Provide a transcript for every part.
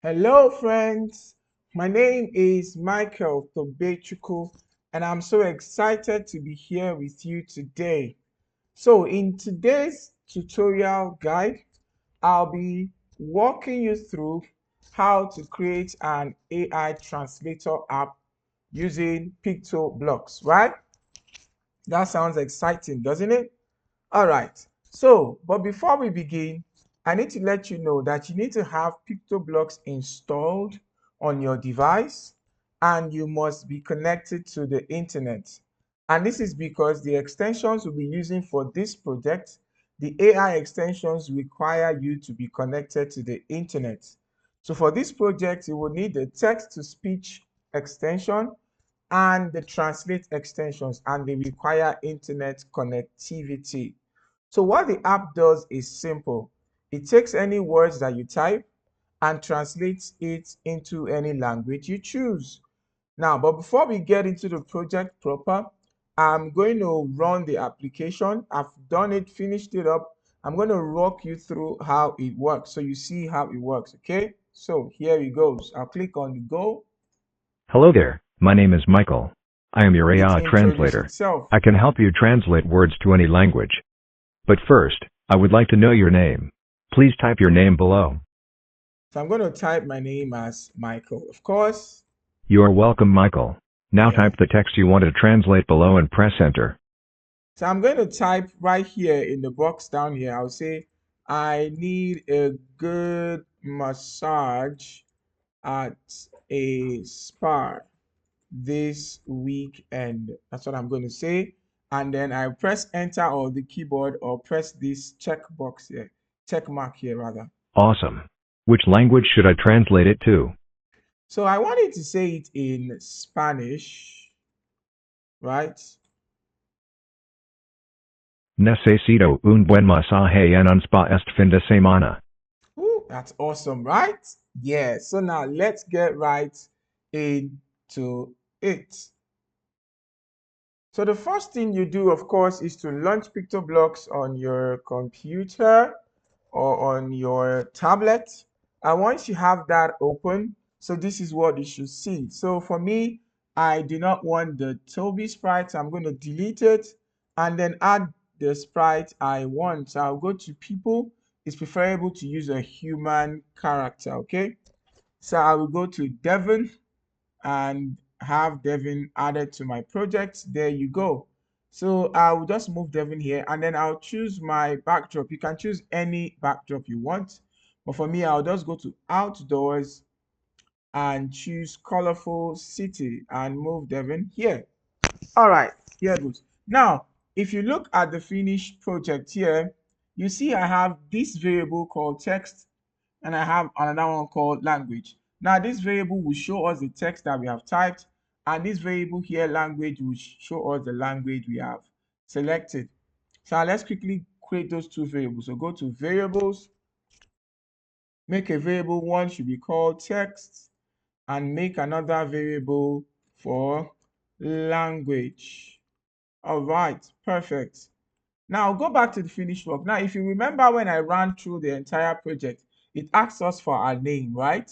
Hello, friends. My name is Michael Tobechuku, and I'm so excited to be here with you today. So, in today's tutorial guide, I'll be walking you through how to create an AI translator app using PictoBlox, right? That sounds exciting, doesn't it? All right. So, but before we begin, I need to let you know that you need to have PictoBlox installed on your device and you must be connected to the internet. And this is because the extensions we'll be using for this project, the AI extensions require you to be connected to the internet. So for this project, you will need the text-to-speech extension and the translate extensions, and they require internet connectivity. So what the app does is simple. It takes any words that you type and translates it into any language you choose. Now, but before we get into the project proper, I'm going to run the application. I've done it, finished it up. I'm going to walk you through how it works so you see how it works, okay? So here it goes. I'll click on the go Hello there, my name is Michael. I am your and it AI introduces translator. itself. I can help you translate words to any language. But first, I would like to know your name. Please type your name below. So I'm going to type my name as Michael, of course. You are welcome, Michael. Now Yeah. type the text you want to translate below and press enter. So I'm going to type right here in the box down here. I'll say, I need a good massage at a spa this weekend. That's what I'm going to say. And then I press enter or the keyboard or press this check box here, check mark here rather. Awesome. Which language should I translate it to? So I wanted to say it in Spanish, right? Necesito un buen masaje en un spa este fin de semana. Ooh, that's awesome, right? Yeah. So now let's get right into it. So the first thing you do, of course, is to launch PictoBlox on your computer or on your tablet. And once you have that open, so this is what you should see. So for me, I do not want the Toby sprite. So I'm going to delete it and then add the sprite I want. So I'll go to people. It's preferable to use a human character, okay? So I will go to Devon and have Devin added to my project. There you go. So I will just move Devin here and then I'll choose my backdrop. You can choose any backdrop you want. But for me, I'll just go to outdoors and choose colorful city and move Devin here. All right, here it goes. Now, if you look at the finished project here, you see I have this variable called text and I have another one called language. Now, this variable will show us the text that we have typed, and this variable here, language, will show us the language we have selected. So let's quickly create those two variables. So go to variables, make a variable, one should be called text, and make another variable for language. All right, perfect. Now go back to the finished work. Now, if you remember when I ran through the entire project, it asked us for our name, right?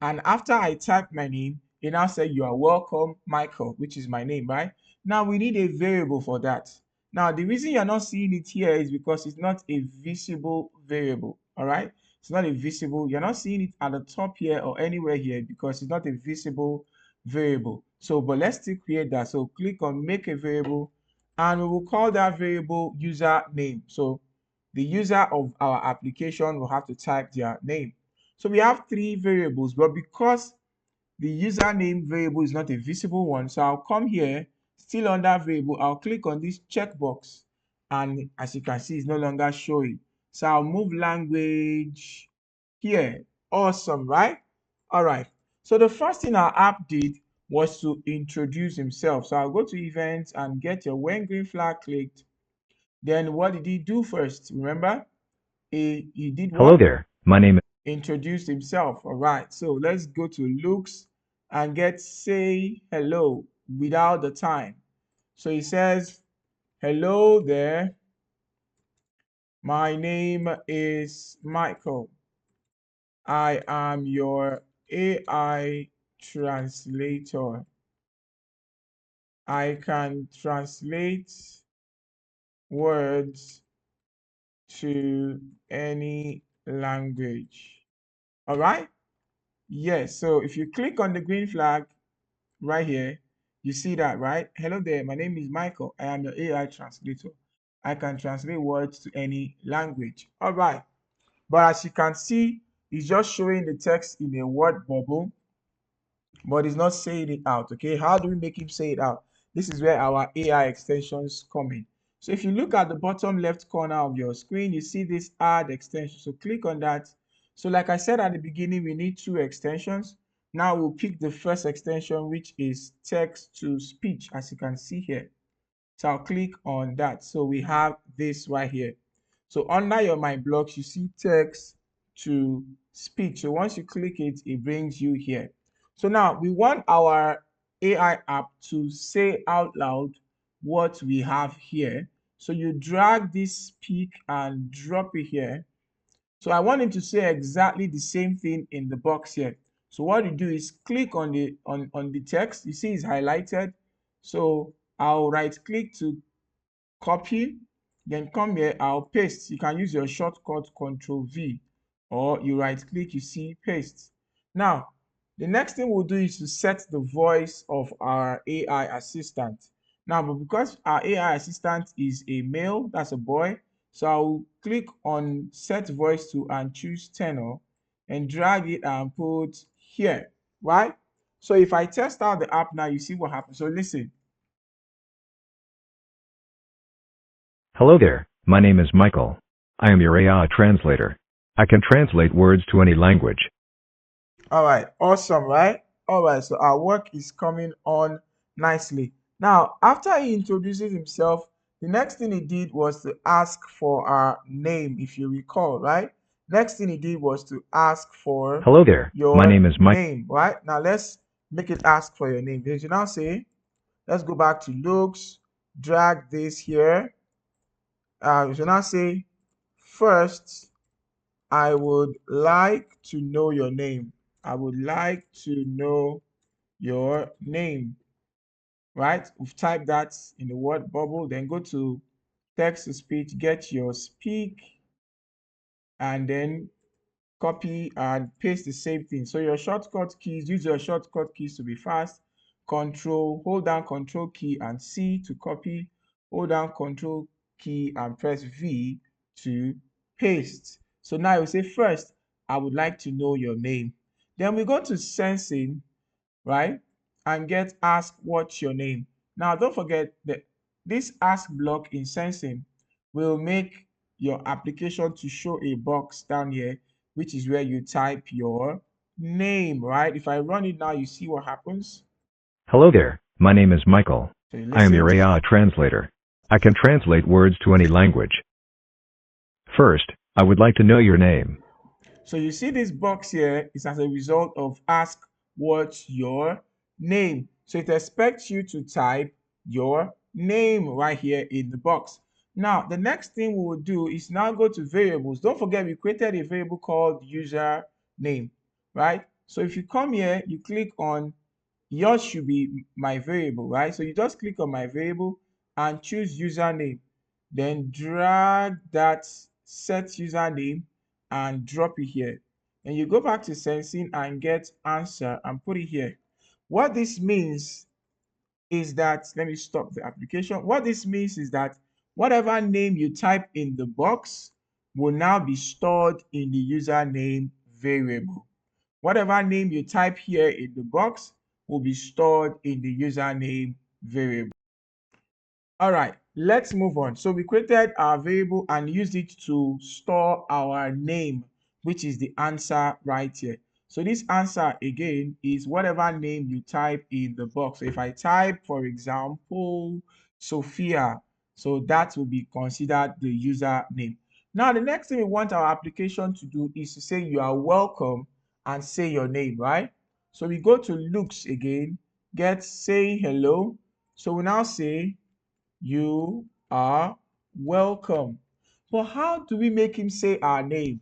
And after I typed my name, it now said you are welcome, Michael, which is my name, right? Now we need a variable for that. Now the reason you're not seeing it here is because it's not a visible variable, all right? It's not a visible, you're not seeing it at the top here or anywhere here because it's not a visible variable. So, but let's still create that. So click on make a variable and we will call that variable user name. So the user of our application will have to type their name. So we have three variables, but because the username variable is not a visible one, so I'll come here, still on that variable, I'll click on this checkbox, and as you can see, it's no longer showing. So I'll move language here. Awesome, right? All right. So the first thing our app did was to introduce himself. So I'll go to events and get your when green flag clicked. Then what did he do first? Remember, he did Hello what? there, my name is. Introduced himself. All right. So let's go to looks and get say hello without the time. So he says, hello there. My name is Michael. I am your AI Translator. I can translate words to any language. All right? Yes. So if you click on the green flag right here, you see that, right? Hello there. My name is Michael. I am your AI translator. I can translate words to any language. All right. But as you can see, it's just showing the text in a word bubble, but it's not saying it out. Okay. How do we make him say it out? This is where our AI extensions come in. So if you look at the bottom left corner of your screen, you see this add extension. So click on that. So like I said at the beginning, we need two extensions. Now we'll pick the first extension, which is text to speech, as you can see here. So I'll click on that. So we have this right here. So under your My Blocks, you see text to speech. So once you click it, it brings you here. So now we want our AI app to say out loud what we have here. So you drag this speak and drop it here. So I want him to say exactly the same thing in the box here. So what you do is click on the text. You see it's highlighted. So I'll right click to copy, then come here, I'll paste. You can use your shortcut Control V, or you right click, you see paste. Now, the next thing we'll do is to set the voice of our AI assistant. Now, but because our AI assistant is a male, that's a boy, so I'll click on set voice to and choose tenor and drag it and put here, right? So if I test out the app now, you see what happens. So listen. Hello there, my name is Michael. I am your AI translator. I can translate words to any language. All right, awesome, right? All right, so our work is coming on nicely. Now, after he introduces himself, the next thing he did was to ask for our name, if you recall, right? Next thing he did was to ask for Hello there, my your name is Mike. name, right? Now, let's make it ask for your name. As you now say, let's go back to looks, drag this here. You should now say, first, I would like to know your name. I would like to know your name, right? We've typed that in the word bubble. Then go to text to speech, get your speak, and then copy and paste the same thing. So your shortcut keys, use your shortcut keys to be fast. Hold down Control key and C to copy. Hold down Control key and press V to paste. So now you say first, I would like to know your name. Then we go to sensing, right? And get ask what's your name. Now don't forget that this ask block in sensing will make your application to show a box down here, which is where you type your name, right? If I run it now, you see what happens. Hello there, my name is Michael. So you I am listen. your AI translator. I can translate words to any language. First, I would like to know your name. So you see this box here is as a result of ask what's your name. So it expects you to type your name right here in the box. Now, the next thing we will do is now go to variables. Don't forget we created a variable called user name, right? So if you come here, you click on yours should be my variable, right? So you just click on my variable and choose username. Then drag that set username and drop it here. And you go back to sensing and get answer and put it here. What this means is that, let me stop the application. What this means is that whatever name you type in the box will now be stored in the username variable. Whatever name you type here in the box will be stored in the username variable. All right, let's move on. So we created our variable and used it to store our name, which is the answer right here. So this answer again is whatever name you type in the box. So if I type, for example, Sophia, so that will be considered the user name. Now, the next thing we want our application to do is to say you are welcome and say your name, right? So we go to looks again, get say hello. So we now say you are welcome. But how do we make him say our name?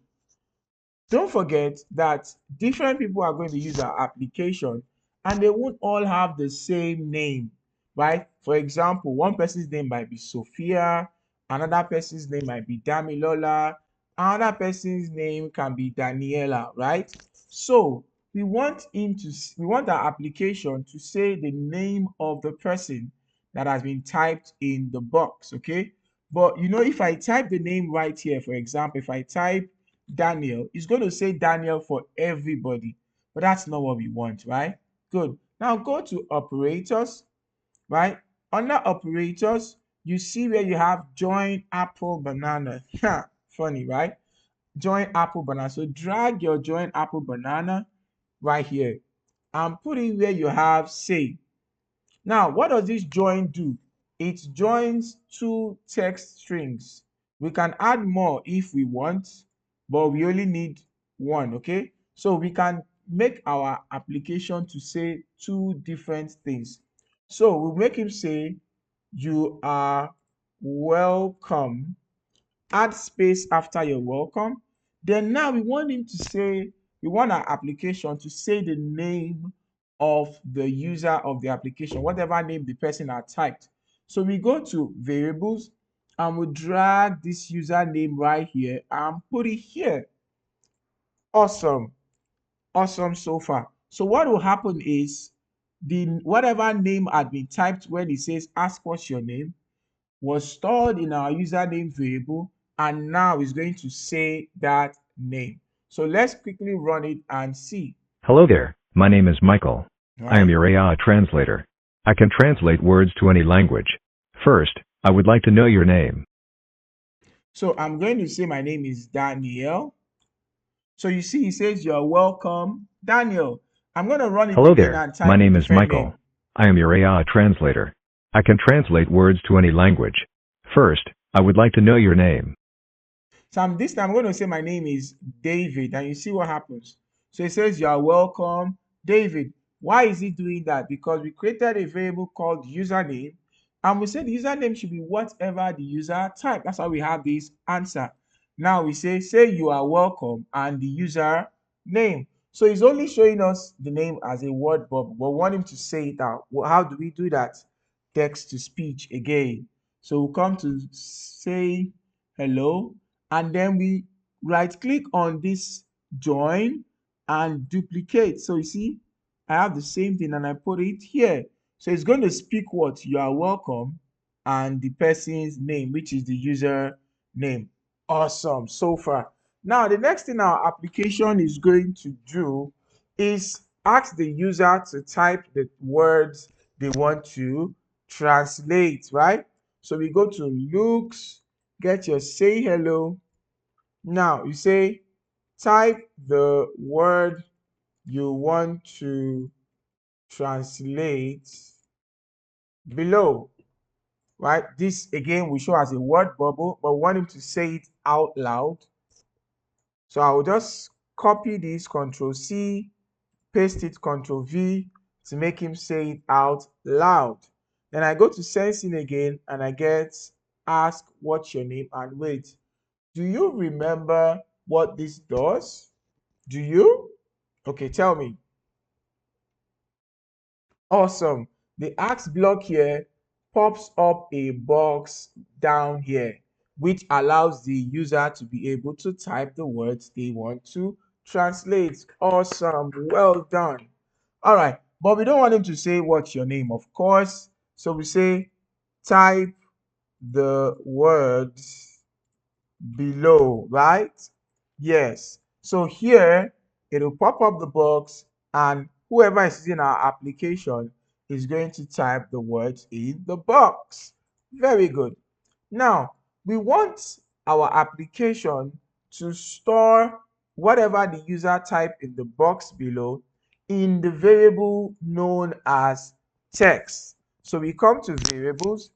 Don't forget that different people are going to use our application and they won't all have the same name, right? For example, one person's name might be Sophia, another person's name might be Damilola, another person's name can be Daniela, right? So we want our application to say the name of the person that has been typed in the box, okay? But if I type the name right here, for example, if I type Daniel, it's going to say Daniel for everybody, but that's not what we want, right? Good. Now go to operators, right? Under operators, you see where you have join apple banana. Yeah, funny, right? Join apple banana. So drag your join apple banana right here and put it where you have say. Now, what does this join do? It joins two text strings. We can add more if we want, but we only need one, okay? So we can make our application to say two different things. So we'll make him say, you are welcome, add space after you're welcome. Then now we want our application to say the name of the user of the application, whatever name the person had typed. So we go to variables and we drag this username right here and put it here. Awesome. Awesome so far. So what will happen is the whatever name had been typed when it says ask what's your name was stored in our username variable and now is going to say that name. So let's quickly run it and see, Hello there, my name is Michael. I am right? your AI translator. I can translate words to any language. First, I would like to know your name. So I'm going to say my name is Daniel. So you see, it says you're welcome, Daniel. I'm going to run it Hello again there, and my type a name is different Michael. name. I am your AI translator. I can translate words to any language. First, I would like to know your name. So this time I'm going to say my name is David, and you see what happens. So it says you are welcome, David. Why is it doing that? Because we created a variable called username, and we said the username should be whatever the user typed. That's how we have this answer. Now we say you are welcome and the user name. So it's only showing us the name as a word bubble, but we want him to say it out. Well, how do we do that? Text to speech again. So we'll come to say hello, and then we right click on this join and duplicate. So you see, I have the same thing and I put it here. So it's going to speak what you are welcome and the person's name, which is the user name. Awesome so far. Now, the next thing our application is going to do is ask the user to type the words they want to translate, right? So we go to looks, get your say hello. Now you say type the word you want to translate below, right? This again will show as a word bubble, but we want him to say it out loud. So I will just copy this, Control C, paste it, Control V to make him say it out loud. Then I go to sensing again and I get ask what's your name and wait. Do you remember what this does? Do you? Okay, tell me. Awesome. The ask block here pops up a box down here, which allows the user to be able to type the words they want to translate. Awesome. Well done. All right. But we don't want him to say what's your name, of course. So we say type the words below, right? Yes. So here it will pop up the box and whoever is using our application is going to type the words in the box. Very good. Now, we want our application to store whatever the user typed in the box below in the variable known as text. So we come to variables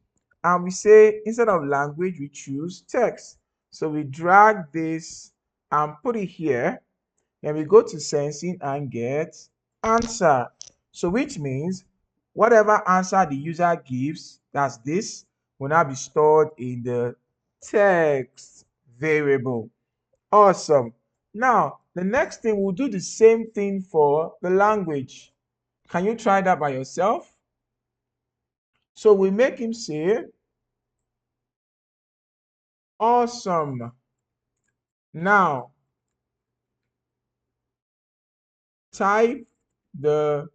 and we say instead of language, we choose text. So we drag this and put it here. Then we go to sensing and get answer. So which means whatever answer the user gives, that's this, will now be stored in the text variable. Awesome. Now, the next thing, we'll do the same thing for the language. Can you try that by yourself? So we make him say, awesome. Now, type the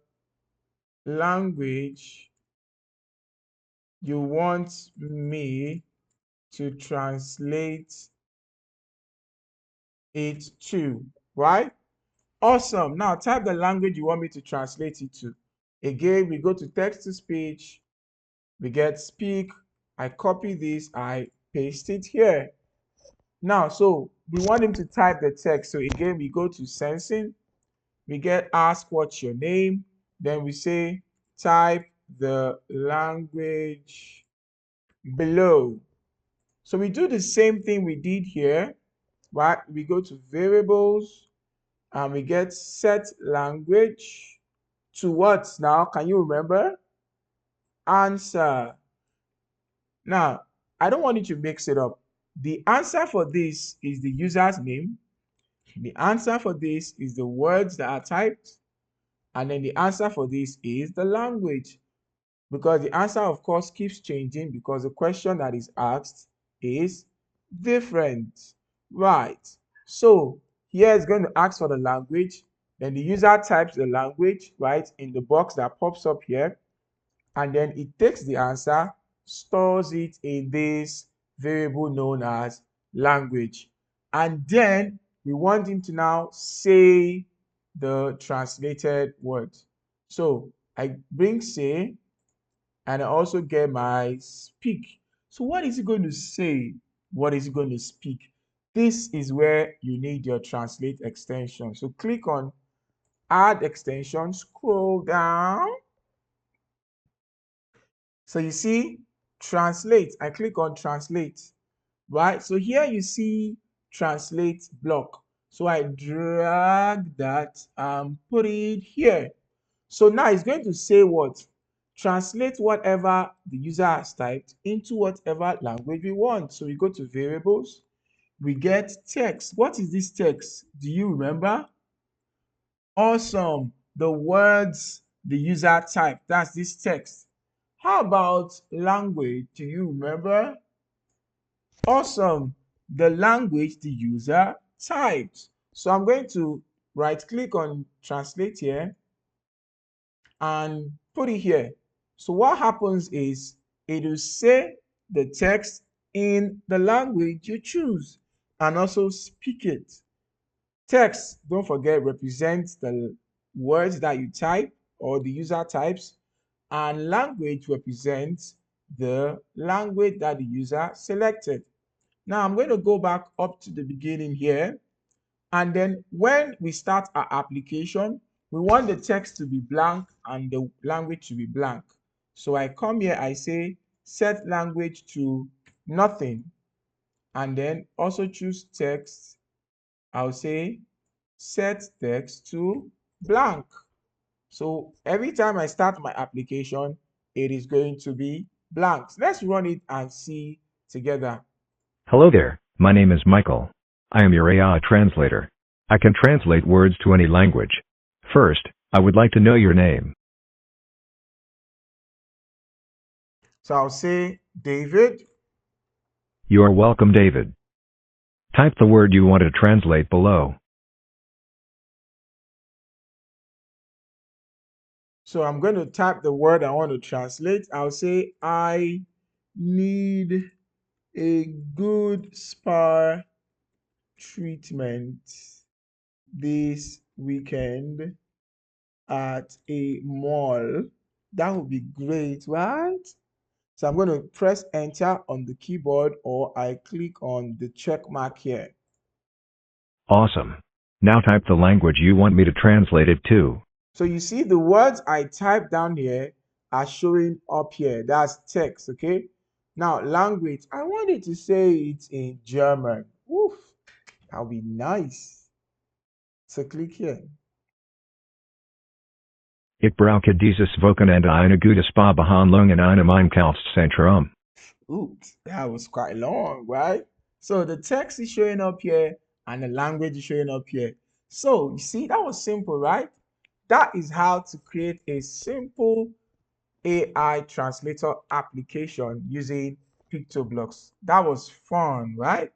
language you want me to translate it to, right? Awesome. Now type the language you want me to translate it to. Again, we go to text to speech, we get speak. I copy this, I paste it here. Now, so we want him to type the text. So again, we go to sensing, we get ask what's your name, then we say type the language below. So we do the same thing we did here, right? We go to variables and we get set language to what now? Can you remember? Answer. Now, I don't want you to mix it up. The answer for this is the user's name. The answer for this is the words that are typed. And then the answer for this is the language. Because the answer, of course, keeps changing because the question that is asked is different. Right. So here it's going to ask for the language. Then the user types the language, right, in the box that pops up here. And then it takes the answer, stores it in this variable known as language. And then we want him to now say the translated words. So I bring say, and I also get my speak. So what is he going to say? What is he going to speak? This is where you need your translate extension. So click on add extension, scroll down. So you see translate. I click on translate, right? So here you see translate block. So I drag that and put it here. So now it's going to say what? Translate whatever the user has typed into whatever language we want. So we go to variables, we get text. What is this text? Do you remember? Awesome. The words the user typed, that's this text. How about language? Do you remember? Awesome. The language the user typed. So I'm going to right click on translate here and put it here. So what happens is it will say the text in the language you choose and also speak it. Text, don't forget, represents the words that you type or the user types, and language represents the language that the user selected. Now I'm going to go back up to the beginning here. And then when we start our application, we want the text to be blank and the language to be blank. So I come here, I say set language to nothing, and then also choose text. I'll say set text to blank. So every time I start my application, it is going to be blank. Let's run it and see together. Hello there, my name is Michael. I am your AI translator. I can translate words to any language. First, I would like to know your name. So I'll say David. You are welcome, David. Type the word you want to translate below. So I'm going to type the word I want to translate. I'll say, I need a good spa treatment this weekend at a mall. That would be great, right? So I'm going to press enter on the keyboard or I click on the check mark here. Awesome. Now type the language you want me to translate it to. So you see the words I typed down here are showing up here. That's text, okay? Now language, I wanted to say it in German. Oof, that would be nice. So click here. Ich brauche dieses Wochenende eine gute Spa-Behandlung in einem Einkaufszentrum. Oops, that was quite long, right? So the text is showing up here and the language is showing up here. So you see, that was simple, right? That is how to create a simple AI translator application using PictoBlox. That was fun, right?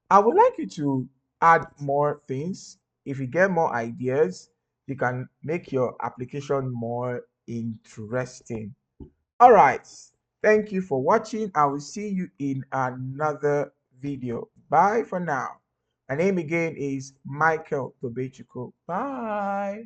I would like you to add more things. If you get more ideas, you can make your application more interesting. All right. Thank you for watching. I will see you in another video. Bye for now. My name again is Michael Tobechiko. Bye.